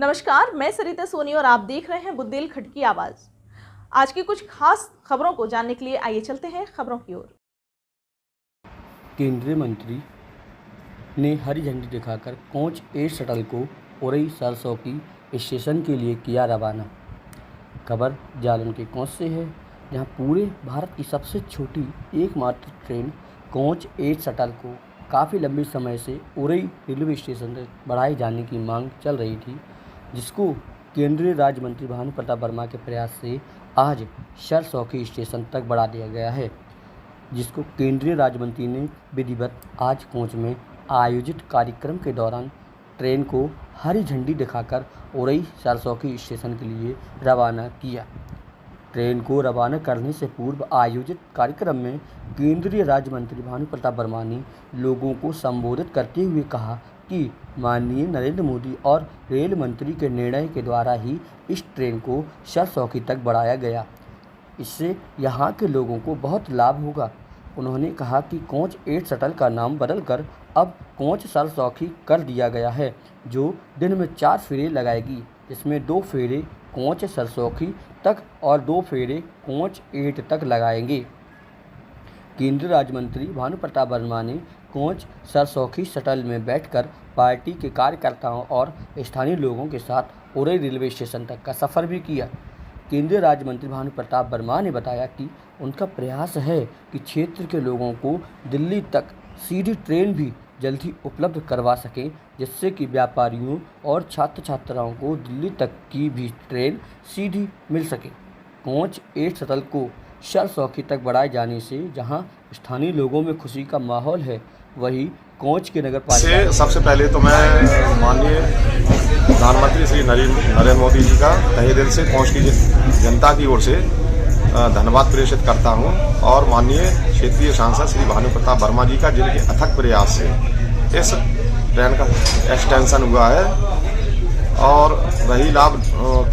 नमस्कार, मैं सरिता सोनी और आप देख रहे हैं बुंदेलखंड की आवाज़। आज की कुछ खास खबरों को जानने के लिए आइए चलते हैं खबरों की ओर। केंद्रीय मंत्री ने हरी झंडी दिखाकर कोच 8 शटल को उरई सरसौकी स्टेशन के लिए किया रवाना। खबर जालन के कोच से है, जहां पूरे भारत की सबसे छोटी एकमात्र ट्रेन कोच 8 शटल को काफ़ी लंबे समय से उरई रेलवे स्टेशन तक बढ़ाए जाने की मांग चल रही थी, जिसको केंद्रीय राज्य मंत्री भानु प्रताप वर्मा के प्रयास से आज सरसौकी स्टेशन तक बढ़ा दिया गया है, जिसको केंद्रीय राज्य मंत्री ने विधिवत आज कोच में आयोजित कार्यक्रम के दौरान ट्रेन को हरी झंडी दिखाकर उरई सरसौकी स्टेशन के लिए रवाना किया। ट्रेन को रवाना करने से पूर्व आयोजित कार्यक्रम में केंद्रीय राज्य मंत्री भानु प्रताप वर्मा ने लोगों को संबोधित करते हुए कहा कि माननीय नरेंद्र मोदी और रेल मंत्री के निर्णय के द्वारा ही इस ट्रेन को सरसौकी तक बढ़ाया गया। इससे यहाँ के लोगों को बहुत लाभ होगा। उन्होंने कहा कि कोच 8 शटल का नाम बदलकर अब कोच सरसौकी कर दिया गया है, जो दिन में 4 फेरे लगाएगी, जिसमें 2 फेरे कोच सरसौकी तक और 2 फेरे कोच 8 तक लगाएंगे। केंद्रीय राज्य मंत्री भानु प्रताप वर्मा ने कोच सरसौकी शटल में बैठकर पार्टी के कार्यकर्ताओं और स्थानीय लोगों के साथ उरई रेलवे स्टेशन तक का सफ़र भी किया। केंद्रीय राज्य मंत्री भानु प्रताप वर्मा ने बताया कि उनका प्रयास है कि क्षेत्र के लोगों को दिल्ली तक सीधी ट्रेन भी जल्दी उपलब्ध करवा सकें, जिससे कि व्यापारियों और छात्र छात्राओं को दिल्ली तक की भी ट्रेन सीधी मिल सके। कोच 8 शटल को सरसौकी तक बढ़ाए जाने से जहां स्थानीय लोगों में खुशी का माहौल है, वहीं कोच के नगर पालिका से सबसे पहले तो मैं माननीय प्रधानमंत्री श्री नरेंद्र मोदी जी का तहे दिल से कोच की जनता की ओर से धन्यवाद प्रेषित करता हूं, और माननीय क्षेत्रीय सांसद श्री भानु प्रताप वर्मा जी का, जिनके अथक प्रयास से इस ट्रेन का एक्सटेंशन हुआ है। और रही लाभ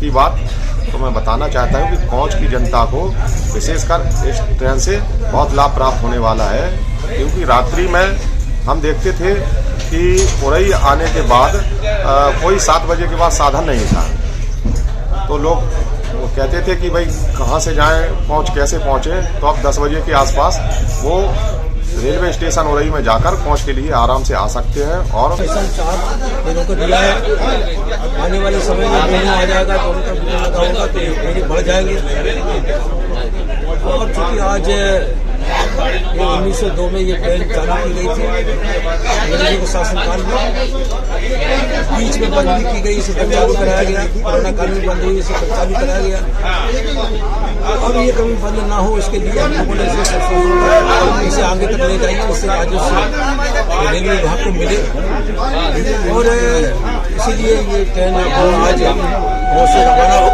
की बात, तो मैं बताना चाहता हूं कि कोच की जनता को विशेषकर इस ट्रेन से बहुत लाभ प्राप्त होने वाला है, क्योंकि रात्रि में हम देखते थे कि उरई आने के बाद कोई 7 बजे के बाद साधन नहीं था, तो लोग वो कहते थे कि भाई कहाँ से जाएं, कैसे पहुँचे। तो अब 10 बजे के आसपास वो रेलवे स्टेशन उरई में जाकर कोच के लिए आराम से आ सकते हैं। और स्टेशन 4 ट्रेनों को दिया है, आने वाले समय में ट्रेन आ जाएगा तो उनका बुकिंग लगा होगा तो ट्रेन बढ़ जाएंगे। और चूँकि आज 1902 में ये ट्रेन चालू की गई थी अंग्रेजी के शासनकाल में, बीच में बंद भी की गई, इसे फिर चालू कराया गया, कोरोना काल में बंद हुई, इसे फिर चालू कराया गया। अब ये कभी बंद ना हो, इसके लिए हम लोगों ने इसे आगे तक ले जाइए, इससे राजस्व रेलवे विभाग को मिले, और इसीलिए ये ट्रेन आज बहुत से रवाना हो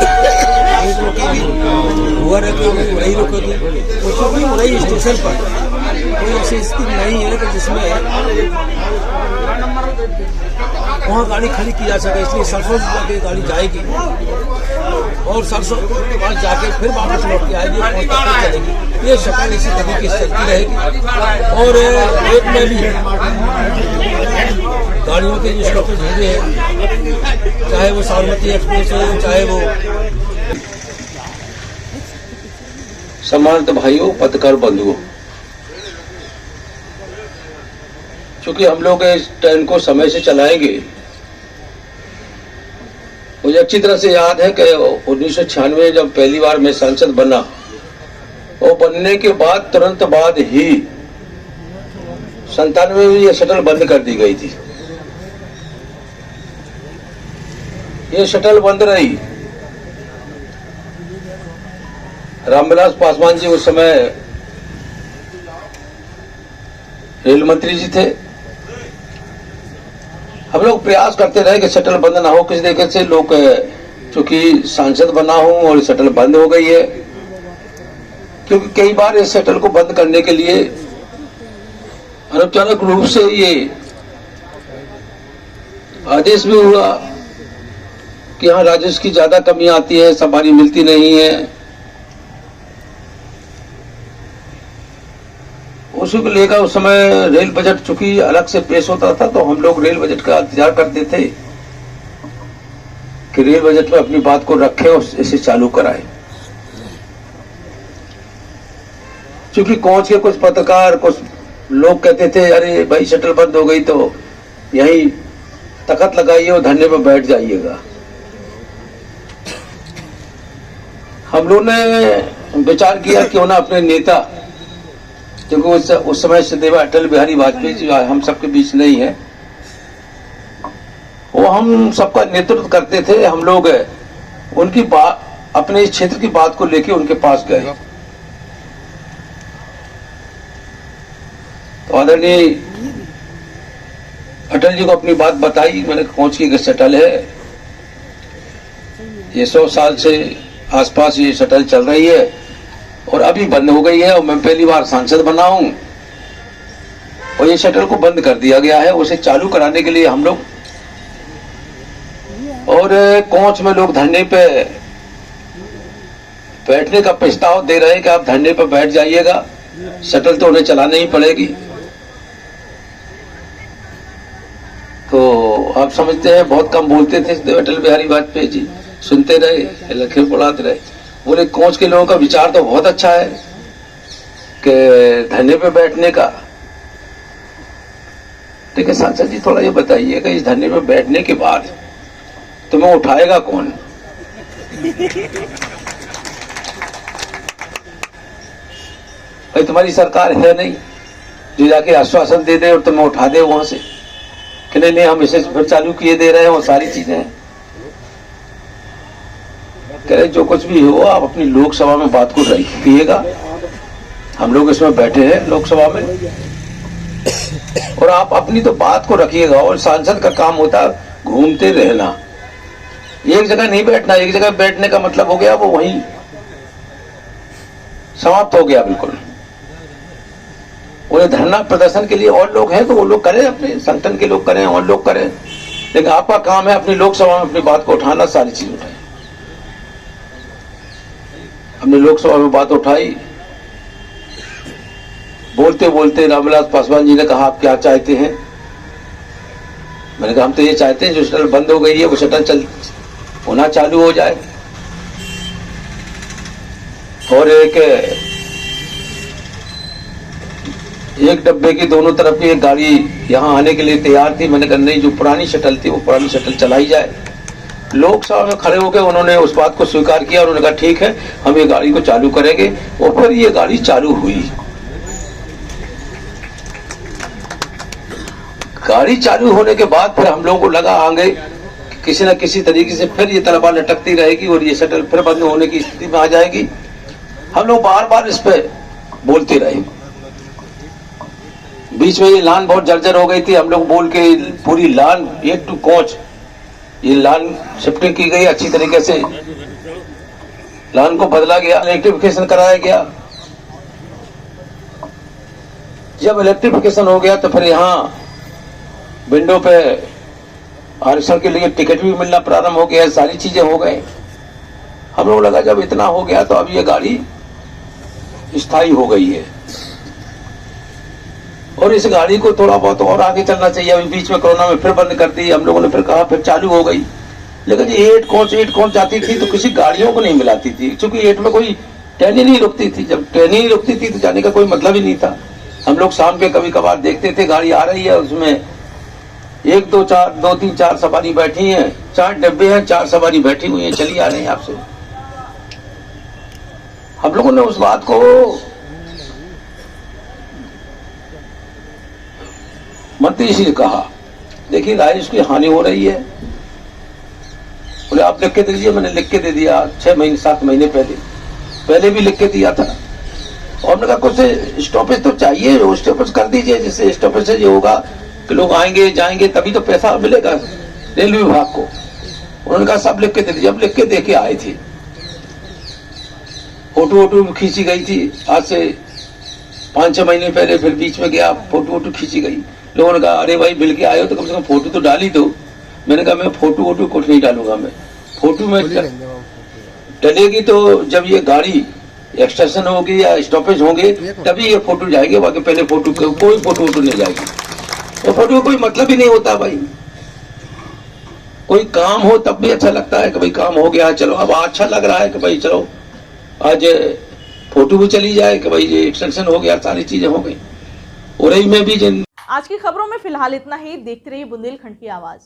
रुकेगी, हुआ रुकेगी, वही रुकेगी। और चूँकि उरई स्टेशन पर कोई ऐसी स्थिति नहीं है कि जिसमें वहाँ गाड़ी खड़ी की जा सके, इसलिए सरसों जाके गाड़ी जाएगी और सरसों के बाद जाके फिर वापस लौट के आएगी और चलेगी। ये शक्ल इसी तरीके से चलती रहेगी। और एक में भी गाड़ियों के जो स्टॉपेज हुए हैं, चाहे वो साबरमती एक्सप्रेस हो, चाहे वो सम्मानित भाइयों, पत्रकार बंधुओं, चूंकि हम लोग इस ट्रेन को समय से चलाएंगे, मुझे अच्छी तरह से याद है कि 1996 जब पहली बार मैं सांसद बना, वो बनने के बाद तुरंत बाद ही 97 में ये शटल बंद कर दी गई थी। ये शटल बंद रही। रामविलास पासवान जी उस समय रेल मंत्री जी थे। हम लोग प्रयास करते रहे कि शटल बंद ना हो किसी तरीके से। लोग चूंकि सांसद बना हूं और शटल बंद हो गई है, क्योंकि कई बार इस शटल को बंद करने के लिए अनौपचारिक रूप से ये आदेश भी हुआ कि यहाँ राजस्व की ज्यादा कमी आती है, सवारी मिलती नहीं है। उसी को लेकर उस समय रेल बजट चूंकि अलग से पेश होता था, तो हम लोग रेल बजट का इंतजार करते थे कि रेल बजट में अपनी बात को रखे और इसे चालू कराए। क्योंकि कोच के कुछ पत्रकार, कुछ लोग कहते थे अरे भाई शटल बंद हो गई तो यही तख्त लगाइए और धरने पर बैठ जाइएगा। हम लोगों ने विचार किया क्यों ना अपने नेता, क्योंकि उस समय सदैव अटल बिहारी वाजपेयी जी हम सबके बीच नहीं है, वो हम सबका नेतृत्व करते थे। हम लोग उनकी बात, अपने क्षेत्र की बात को लेके उनके पास गए। तो आदरणीय अटल जी को अपनी बात बताई। मैंने कोच की शटल है, ये 100 साल से आसपास ये शटल चल रही है और अभी बंद हो गई है और मैं पहली बार सांसद बना हूं और ये शटल को बंद कर दिया गया है। उसे चालू कराने के लिए हम लोग और कोच में लोग धरने पे बैठने का प्रस्ताव दे रहे हैं कि आप धरने पर बैठ जाइएगा, शटल तो उन्हें चलानी ही पड़ेगी। तो आप समझते हैं बहुत कम बोलते थे अटल बिहारी वाजपेयी जी, सुनते रहे, लखे पढ़ाते रहे। बोले कोच के लोगों का विचार तो बहुत अच्छा है कि धरने पे बैठने का। ठीक है सांसद जी, थोड़ा ये बताइएगा इस धरने पे बैठने के बाद तुम्हें उठाएगा कौन? भाई तुम्हारी सरकार है नहीं जो जाके आश्वासन दे दे और तुम्हें उठा दे वहां से कि नहीं हम इसे फिर चालू किए दे रहे हैं। वो सारी चीजें हैं। कह रहे जो कुछ भी हो आप अपनी लोकसभा में बात को रखिएगा। हम लोग इसमें बैठे हैं लोकसभा में और आप अपनी तो बात को रखिएगा। और सांसद का काम होता है घूमते रहना, एक जगह नहीं बैठना। एक जगह बैठने का मतलब हो गया वो वहीं समाप्त हो गया बिल्कुल। उन्हें धरना प्रदर्शन के लिए और लोग हैं तो वो लोग करें, अपने संगठन के लोग करें और लोग करें, लेकिन आपका काम है अपनी लोकसभा में अपनी बात को उठाना, सारी चीज उठाए। हमने लोकसभा में बात उठाई। बोलते बोलते रामविलास पासवान जी ने कहा आप क्या चाहते हैं? मैंने कहा हम तो ये चाहते हैं जो शटल बंद हो गई है वो शटल पुनः चालू हो जाए। और एक डब्बे की दोनों तरफ की एक गाड़ी यहां आने के लिए तैयार थी। मैंने कहा नहीं, जो पुरानी शटल थी वो पुरानी शटल चलाई जाए। लोकसभा में खड़े होकर उन्होंने उस बात को स्वीकार किया। उन्होंने कहा ठीक है हम ये गाड़ी को चालू करेंगे और फिर ये गाड़ी चालू हुई। गाड़ी चालू होने के बाद फिर हम लोगों को लगा आगे किसी न किसी तरीके से फिर ये तलबा लटकती रहेगी और ये शटल फिर बंद होने की स्थिति में आ जाएगी। हम लोग बार बार इस पे बोलते रहे। बीच में ये लान बहुत जर्जर हो गई थी। हम लोग बोल के पूरी लान एक टू कोच ये लान शिफ्टिंग की गई अच्छी तरीके से। लान को बदला गया, इलेक्ट्रिफिकेशन कराया गया। जब इलेक्ट्रिफिकेशन हो गया तो फिर यहाँ विंडो पे आरक्षण के लिए टिकट भी मिलना प्रारंभ हो गया। सारी चीजें हो गए। हम लोग लगा जब इतना हो गया तो अब ये गाड़ी स्थायी हो गई है और इस गाड़ी को थोड़ा बहुत और आगे चलना चाहिए। अभी बीच में कोरोना में फिर बंद कर दी। हम लोगों ने फिर कहा फिर चालू हो गई। लेकिन ये 8 कोच जाती थी तो किसी गाड़ियों को नहीं मिलाती थी, क्योंकि 8 में कोई ट्रेन ही नहीं रुकती थी। जब ट्रेन ही नहीं रुकती थी तो जाने का कोई मतलब ही नहीं था। हम लोग शाम के कभी कभार देखते थे गाड़ी आ रही है, उसमें 1 2 4 2 3 4 सवारी बैठी हैं, 4 डब्बे हैं, 4 सवारी बैठी हुई हैं, चली आ रही है आपसे। हम लोगों ने उस बात को मंत्री जी ने कहा देखिए राइस की हानि हो रही है। बोले आप लिख के दे दीजिए। मैंने लिख के दे दिया 6 महीने 7 महीने पहले भी लिख के दिया था। और मैंने कहा कुछ स्टॉपेज तो चाहिए, वो स्टॉपेज कर दीजिए जिससे स्टॉपेज से ये होगा कि लोग आएंगे जाएंगे तभी तो पैसा मिलेगा रेलवे विभाग को। उन्होंने कहा सब लिख के दे दीजिए। अब लिख के दे के आए थे। फोटो वोटो खींची गई थी आज से 5-6 महीने पहले। फिर बीच में गया फोटो वोटो खींची गई। लोगों ने कहा अरे भाई मिल के आए हो तो कम से कम फोटो तो डाल ही दो। मैंने कहा मैं फोटो वोटो कुछ नहीं डालूंगा। मैं फोटो में डलेगी तो जब ये गाड़ी एक्सटेंशन होगी या स्टॉपेज होंगे तभी ये फोटो जाएंगे। बाकी पहले फोटो कोई फोटो वोटो नहीं जाएगी। वो फोटो का कोई मतलब ही नहीं होता भाई। कोई काम हो तब भी अच्छा लगता है कि भाई काम हो गया, चलो अब अच्छा लग रहा है कि भाई चलो आज फोटो भी चली जाए कि भाई ये एक्सटेंशन हो गया, सारी चीजें हो गई। उरई में भी आज की खबरों में फिलहाल इतना ही। देखते रहिए बुंदेलखंड की आवाज।